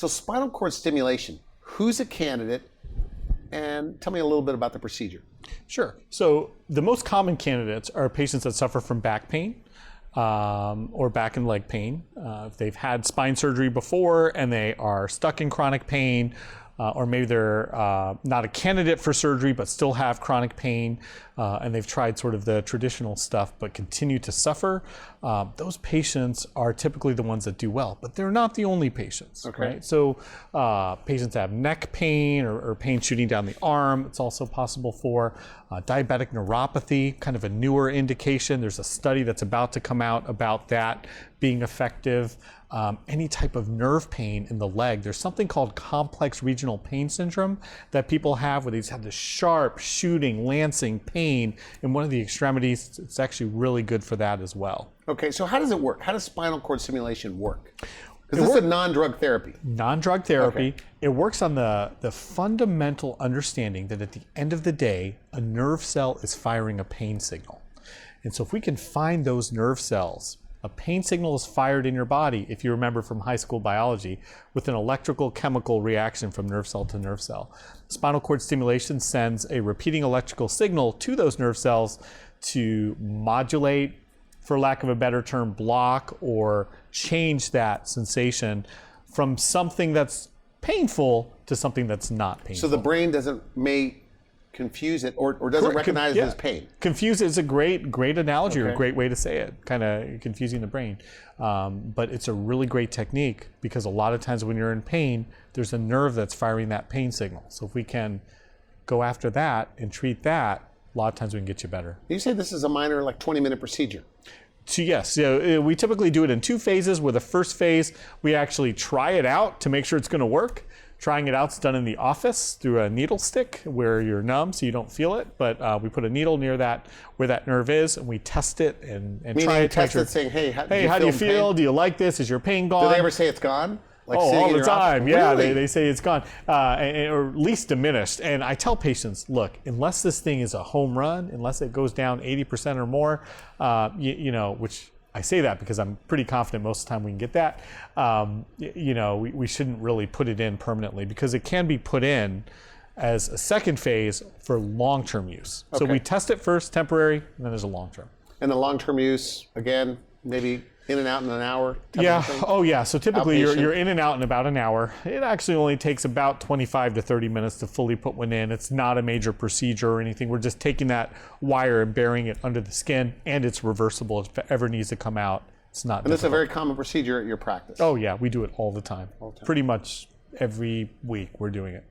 So spinal cord stimulation, who's a candidate? And tell me a little bit about the procedure. Sure. So the most common candidates are patients that suffer from back pain or back and leg pain. If they've had spine surgery before and they are stuck in chronic pain, or maybe they're not a candidate for surgery but still have chronic pain, and they've tried sort of the traditional stuff but continue to suffer, those patients are typically the ones that do well, but they're not the only patients, right? So patients have neck pain or pain shooting down the arm. It's also possible for diabetic neuropathy, kind of a newer indication. There's a study that's about to come out about that being effective. Any type of nerve pain in the leg. There's something called complex regional pain syndrome that people have, where they have this sharp, shooting, lancing pain in one of the extremities. It's actually really good for that as well. Okay, so how does it work? How does spinal cord stimulation work? Because this is a non-drug therapy. Non-drug therapy. Okay. It works on the fundamental understanding that at the end of the day, a nerve cell is firing a pain signal. And so if we can find those nerve cells, a pain signal is fired in your body, if you remember from high school biology, with an electrical chemical reaction from nerve cell to nerve cell. Spinal cord stimulation sends a repeating electrical signal to those nerve cells to modulate, for lack of a better term, block or change that sensation from something that's painful to something that's not painful. So the brain may confuse it or doesn't recognize it as pain. Confuse is a great analogy or a great way to say it, kind of confusing the brain. But it's a really great technique because a lot of times when you're in pain, there's a nerve that's firing that pain signal. So if we can go after that and treat that, a lot of times we can get you better. You say this is a minor, like 20-minute procedure. So yes, we typically do it in 2 phases, where the first phase, we actually try it out to make sure it's gonna work. Trying it out is done in the office through a needle stick where you're numb so you don't feel it, but we put a needle near that where that nerve is, and we test it and try it. Test it saying, hey, how do you feel? Pain? Do you like this? Is your pain gone? Do they ever say it's gone? Like all the time. Yeah, really? they say it's gone, or at least diminished. And I tell patients, look, unless this thing is a home run, unless it goes down 80% or more, which I say that because I'm pretty confident most of the time we can get that. We shouldn't really put it in permanently, because it can be put in as a second phase for long-term use. Okay. So we test it first, temporary, and then there's a long-term. And the long-term use, again, maybe in and out in an hour? Yeah. Oh, yeah. So typically you're in and out in about an hour. It actually only takes about 25 to 30 minutes to fully put one in. It's not a major procedure or anything. We're just taking that wire and burying it under the skin, and it's reversible if it ever needs to come out. It's not. And this is a very common procedure at your practice? Oh, yeah. We do it all the time. Pretty much every week we're doing it.